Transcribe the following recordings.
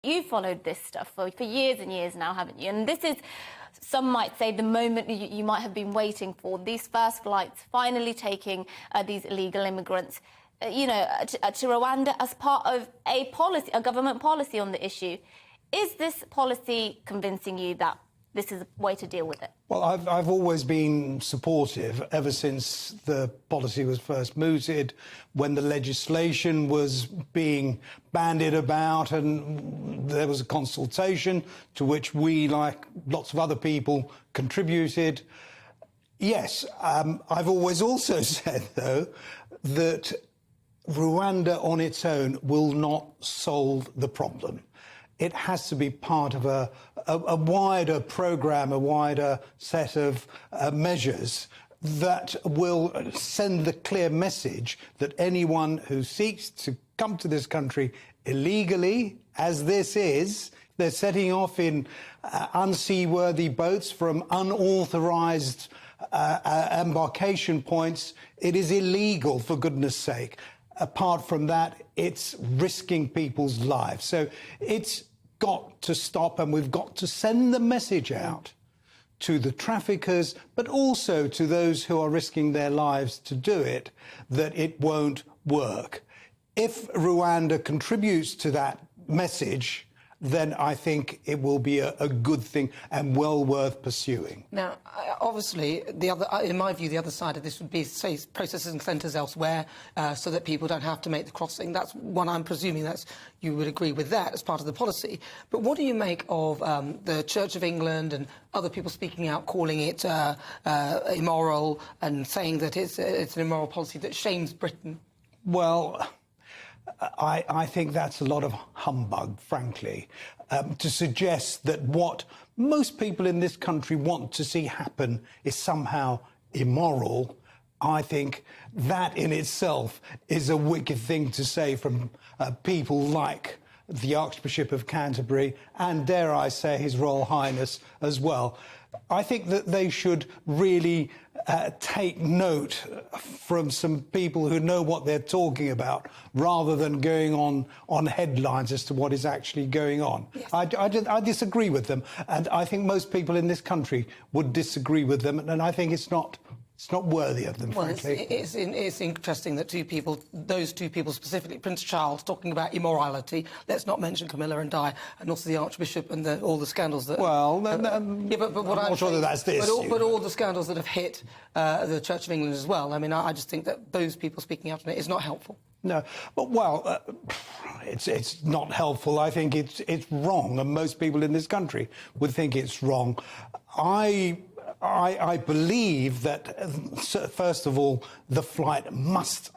You've followed this stuff for years and years now, haven't you? And this is, some might say, the moment you might have been waiting for. These first flights finally taking these illegal immigrants, to Rwanda as part of a policy, a government policy on the issue. Is this policy convincing you that this is a way to deal with it? Well, I've always been supportive ever since the policy was first mooted, when the legislation was being bandied about, and there was a consultation to which we, like lots of other people, contributed. Yes, I've always also said, though, that Rwanda on its own will not solve the problem. It has to be part of a wider programme, a wider set of measures that will send the clear message that anyone who seeks to come to this country illegally, as this is, they're setting off in unseaworthy boats from unauthorised embarkation points. It is illegal, for goodness sake. Apart from that, it's risking people's lives. So it's got to stop, and we've got to send the message out to the traffickers, but also to those who are risking their lives to do it, that it won't work. If Rwanda contributes to that message, then I think it will be a good thing and well worth pursuing. Now, obviously, in my view, the other side of this would be, say, processing centres elsewhere so that people don't have to make the crossing. That's one I'm presuming you would agree with that as part of the policy. But what do you make of the Church of England and other people speaking out, calling it immoral and saying that it's an immoral policy that shames Britain? Well, I think that's a lot of humbug, frankly, to suggest that what most people in this country want to see happen is somehow immoral. I think that in itself is a wicked thing to say from people like the Archbishop of Canterbury and, dare I say, His Royal Highness as well. I think that they should really take note from some people who know what they're talking about, rather than going on headlines as to what is actually going on. Yes. I disagree with them, and I think most people in this country would disagree with them, and I think it's not worthy of them, frankly. It's interesting that those two people specifically, Prince Charles, talking about immorality. Let's not mention Camilla and Di, and also the Archbishop and all the scandals that... Well, but what I'm not sure that that's this. But all the scandals that have hit the Church of England as well. I mean, I just think that those people speaking out on it is not helpful. No, but, well, it's not helpful. I think it's wrong, and most people in this country would think it's wrong. I believe that, first of all, the flight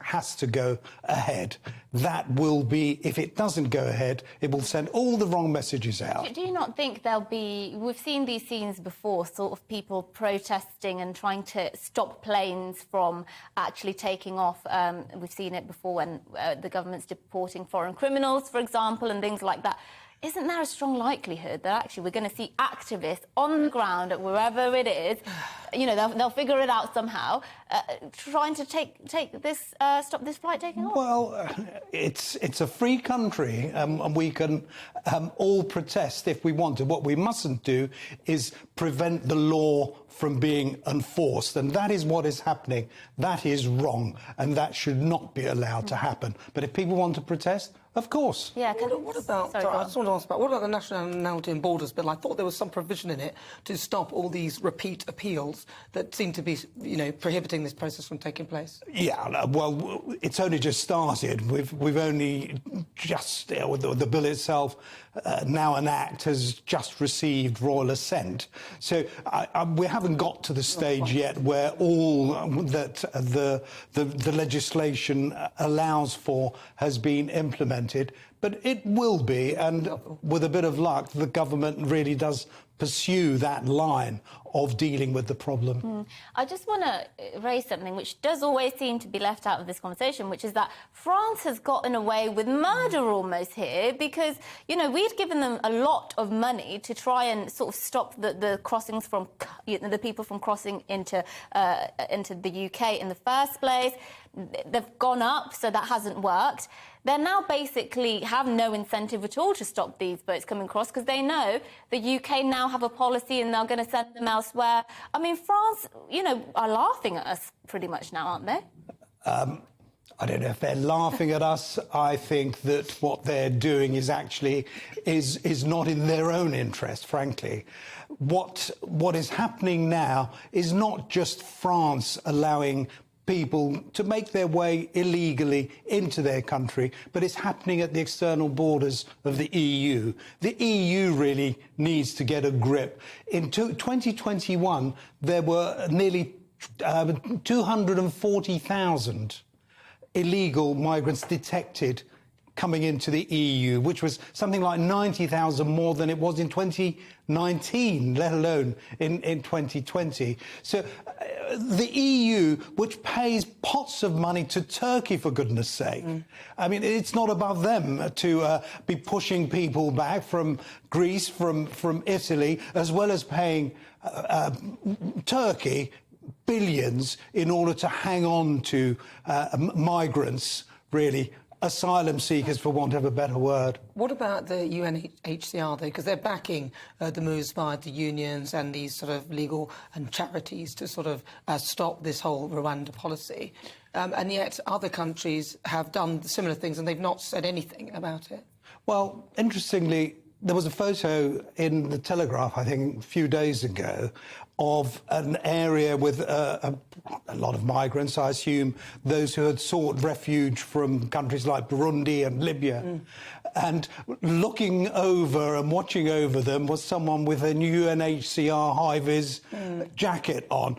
has to go ahead. That will be, if it doesn't go ahead, it will send all the wrong messages out. Do you not think there'll be... We've seen these scenes before, sort of people protesting and trying to stop planes from actually taking off. We've seen it before when the government's deporting foreign criminals, for example, and things like that. Isn't there a strong likelihood that actually we're going to see activists on the ground at wherever it is, they'll figure it out somehow, trying to stop this flight taking off? Well, it's a free country, and we can all protest if we want to. What we mustn't do is prevent the law from being enforced, and that is what is happening. That is wrong, and that should not be allowed to happen. But if people want to protest, of course. Yeah. What about? Sorry, I just want to ask about what about the Nationality and Borders Bill? I thought there was some provision in it to stop all these repeat appeals that seem to be, prohibiting this process from taking place. Yeah. Well, it's only just started. We've only just the bill itself. Now an act has just received royal assent, so we haven't got to the stage yet where all that the legislation allows for has been implemented. But it will be, and with a bit of luck, the government really does pursue that line of dealing with the problem. I just want to raise something which does always seem to be left out of this conversation, which is that France has gotten away with murder almost here because, we'd given them a lot of money to try and sort of stop the crossings from, the people from crossing into the UK in the first place. They've gone up, so that hasn't worked. They're now basically have no incentive at all to stop these boats coming across because they know the UK now have a policy and they're going to send them elsewhere. I mean, France, you know, are laughing at us pretty much now, aren't they? I don't know if they're laughing at us. I think that what they're doing is actually is not in their own interest, frankly. What is happening now is not just France allowing people to make their way illegally into their country, but it's happening at the external borders of the EU. The EU really needs to get a grip. In 2021, there were nearly 240,000 illegal migrants detected coming into the EU, which was something like 90,000 more than it was in 2019, let alone in 2020. So the EU, which pays pots of money to Turkey, for goodness sake, I mean, it's not above them to be pushing people back from Greece, from Italy, as well as paying Turkey billions in order to hang on to migrants, really, asylum seekers, for want of a better word. What about the UNHCR, though? Because they're backing the moves by the unions and these sort of legal and charities to sort of stop this whole Rwanda policy. And yet other countries have done similar things and they've not said anything about it. Well, interestingly, there was a photo in the Telegraph, I think, a few days ago, of an area with a lot of migrants, I assume, those who had sought refuge from countries like Burundi and Libya. And looking over and watching over them was someone with a UNHCR high-vis jacket on.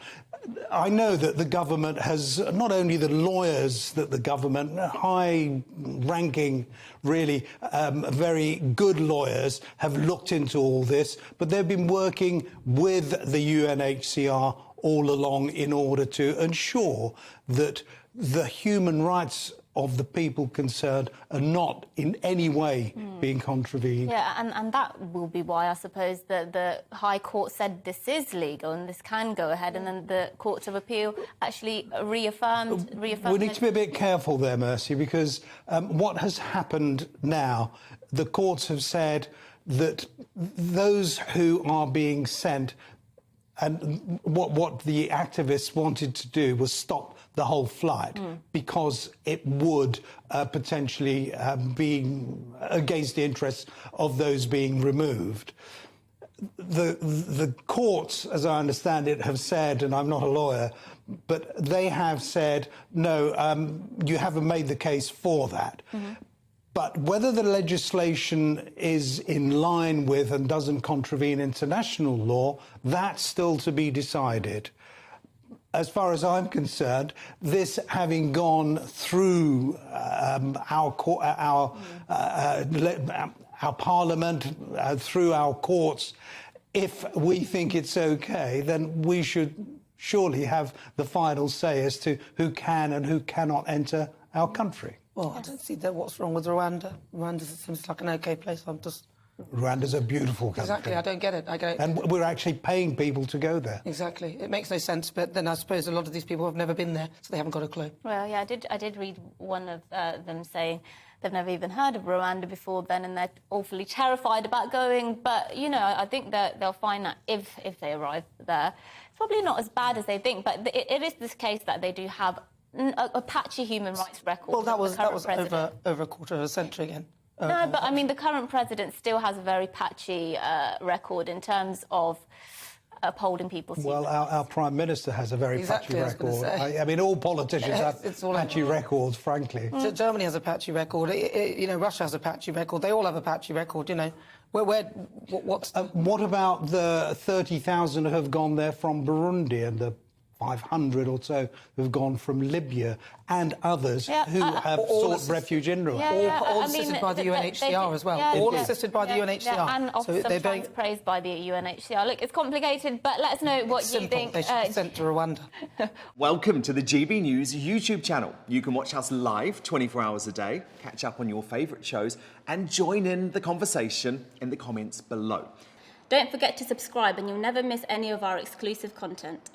I know that the government has, not only the lawyers that the government, high-ranking, really very good lawyers, have looked into all this, but they've been working with the UNHCR all along in order to ensure that the human rights of the people concerned are not in any way being contravened. Yeah, and that will be why, I suppose, the High Court said this is legal and this can go ahead, and then the Court of Appeal actually reaffirmed We need to be a bit careful there, Mercy, because what has happened now, the courts have said that those who are being sent, and what the activists wanted to do was stop the whole flight because it would potentially be against the interests of those being removed. The courts, as I understand it, have said, and I'm not a lawyer, but they have said, no, you haven't made the case for that. But whether the legislation is in line with and doesn't contravene international law, that's still to be decided. As far as I'm concerned, this having gone through our parliament, through our courts, if we think it's okay, then we should surely have the final say as to who can and who cannot enter our country. Well, I don't see what's wrong with Rwanda. Rwanda seems like an OK place. Rwanda's a beautiful country. Exactly, I don't get it. And we're actually paying people to go there. Exactly. It makes no sense, but then I suppose a lot of these people have never been there, so they haven't got a clue. Well, yeah, I did read one of them saying they've never even heard of Rwanda before then, and they're awfully terrified about going. But, you know, I think that they'll find that if they arrive there, it's probably not as bad as they think. But it is this case that they do have a patchy human rights record. Well, that was over a quarter of a century again. No, but I mean, the current president still has a very patchy record in terms of upholding people's human rights. Well, our Prime Minister has a very patchy record. I mean, all politicians have patchy records, frankly. Germany has a patchy record. You know, Russia has a patchy record. They all have a patchy record, you know. What about the 30,000 who have gone there from Burundi and the 500 or so who've gone from Libya and others who have sought refuge in Rwanda? All assisted by the UNHCR as well. All assisted by the UNHCR. And sometimes praised by the UNHCR. Look, it's complicated, but let us know what you think. They should be sent to Rwanda. Welcome to the GB News YouTube channel. You can watch us live 24 hours a day, catch up on your favourite shows and join in the conversation in the comments below. Don't forget to subscribe and you'll never miss any of our exclusive content.